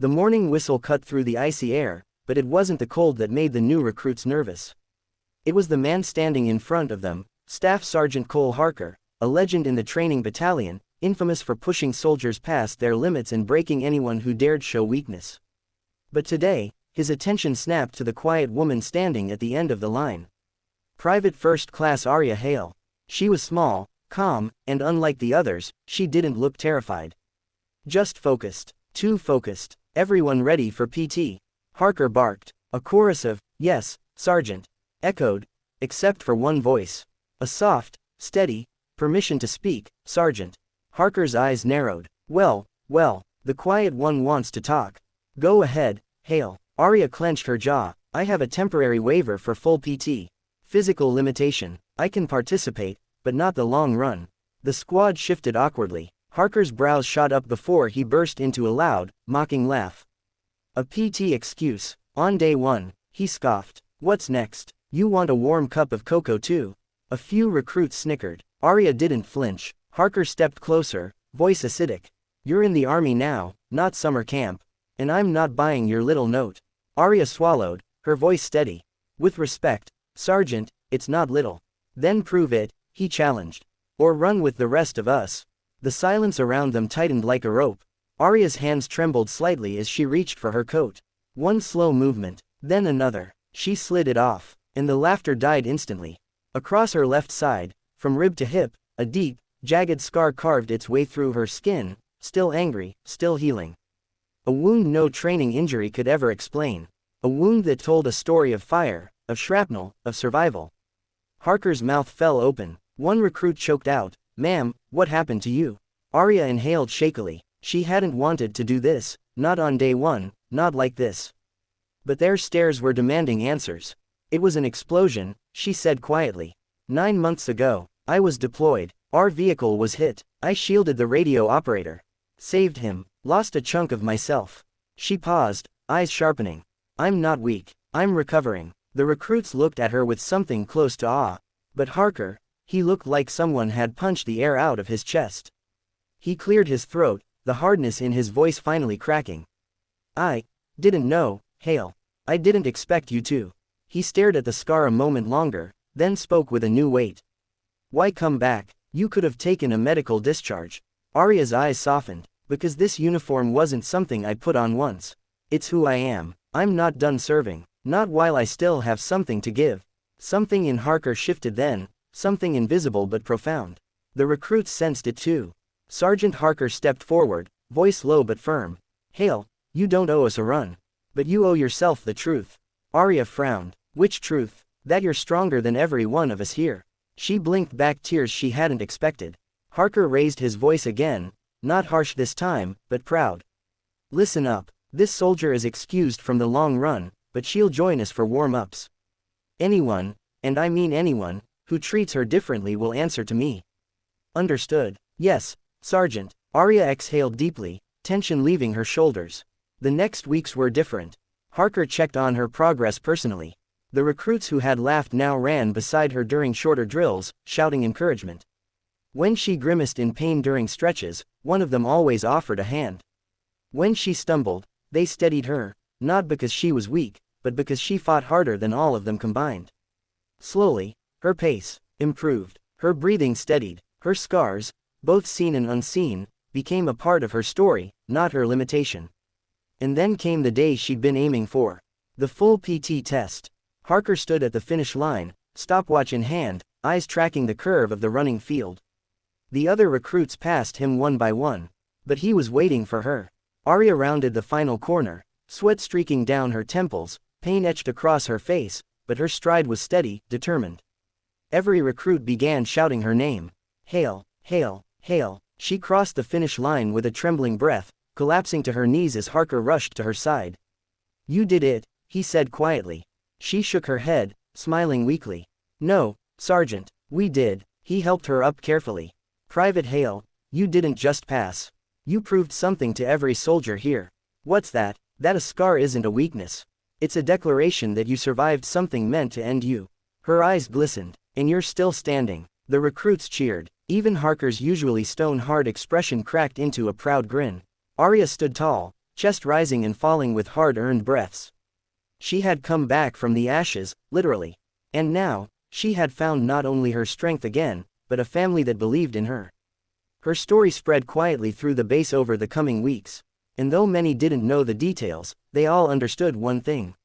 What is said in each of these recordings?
The morning whistle cut through the icy air, but it wasn't the cold that made the new recruits nervous. It was the man standing in front of them, Staff Sergeant Cole Harker, a legend in the training battalion, infamous for pushing soldiers past their limits and breaking anyone who dared show weakness. But today, his attention snapped to the quiet woman standing at the end of the line. Private First Class Arya Hale. She was small, calm, and unlike the others, she didn't look terrified. Just focused. Too focused. Everyone ready for PT. Harker barked. A chorus of, "Yes, Sergeant," echoed, except for one voice. A soft, steady, "Permission to speak, Sergeant." Harker's eyes narrowed. Well, the quiet one wants to talk. Go ahead, Hale. Arya clenched her jaw. I have a temporary waiver for full PT. Physical limitation. I can participate, but not the long run. The squad shifted awkwardly. Harker's brows shot up before he burst into a loud, mocking laugh. A PT excuse. On day one, he scoffed. What's next? You want a warm cup of cocoa too? A few recruits snickered. Arya didn't flinch. Harker stepped closer, voice acidic. You're in the army now, not summer camp. And I'm not buying your little note. Arya swallowed, her voice steady. With respect, Sergeant, it's not little. Then prove it, he challenged. Or run with the rest of us. The silence around them tightened like a rope. Arya's hands trembled slightly as she reached for her coat. One slow movement, then another. She slid it off, and the laughter died instantly. Across her left side, from rib to hip, a deep, jagged scar carved its way through her skin, still angry, still healing. A wound no training injury could ever explain. A wound that told a story of fire, of shrapnel, of survival. Harker's mouth fell open. One recruit choked out, "Ma'am, what happened to you?" Arya inhaled shakily. She hadn't wanted to do this, not on day one, not like this. But their stares were demanding answers. It was an explosion, she said quietly. 9 months ago, I was deployed. Our vehicle was hit. I shielded the radio operator. Saved him. Lost a chunk of myself. She paused, eyes sharpening. I'm not weak. I'm recovering. The recruits looked at her with something close to awe. But Harker, he looked like someone had punched the air out of his chest. He cleared his throat, the hardness in his voice finally cracking. I didn't know, Hale. I didn't expect you to. He stared at the scar a moment longer, then spoke with a new weight. Why come back? You could have taken a medical discharge. Arya's eyes softened. Because this uniform wasn't something I put on once. It's who I am. I'm not done serving. Not while I still have something to give. Something in Harker shifted then, something invisible but profound. The recruits sensed it too. Sergeant Harker stepped forward, voice low but firm. Hale, you don't owe us a run. But you owe yourself the truth. Arya frowned. Which truth? That you're stronger than every one of us here. She blinked back tears she hadn't expected. Harker raised his voice again, not harsh this time, but proud. Listen up. This soldier is excused from the long run, but she'll join us for warm-ups. Anyone, and I mean anyone, who treats her differently will answer to me. Understood. Yes, Sergeant. Arya exhaled deeply, tension leaving her shoulders. The next weeks were different. Harker checked on her progress personally. The recruits who had laughed now ran beside her during shorter drills, shouting encouragement. When she grimaced in pain during stretches, one of them always offered a hand. When she stumbled, they steadied her, not because she was weak, but because she fought harder than all of them combined. Slowly, her pace improved, her breathing steadied, her scars, both seen and unseen, became a part of her story, not her limitation. And then came the day she'd been aiming for. The full PT test. Harker stood at the finish line, stopwatch in hand, eyes tracking the curve of the running field. The other recruits passed him one by one. But he was waiting for her. Arya rounded the final corner, sweat streaking down her temples, pain etched across her face, but her stride was steady, determined. Every recruit began shouting her name. Hale, Hale, Hale. She crossed the finish line with a trembling breath, collapsing to her knees as Harker rushed to her side. You did it, he said quietly. She shook her head, smiling weakly. No, Sergeant, we did. He helped her up carefully. Private Hale, you didn't just pass. You proved something to every soldier here. What's that? That a scar isn't a weakness. It's a declaration that you survived something meant to end you. Her eyes glistened. And you're still standing. The recruits cheered. Even Harker's usually stone-hard expression cracked into a proud grin. Arya stood tall, chest rising and falling with hard-earned breaths. She had come back from the ashes, literally. And now, she had found not only her strength again, but a family that believed in her. Her story spread quietly through the base over the coming weeks. And though many didn't know the details, they all understood one thing.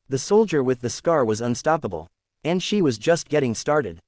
The soldier with the scar was unstoppable. And she was just getting started.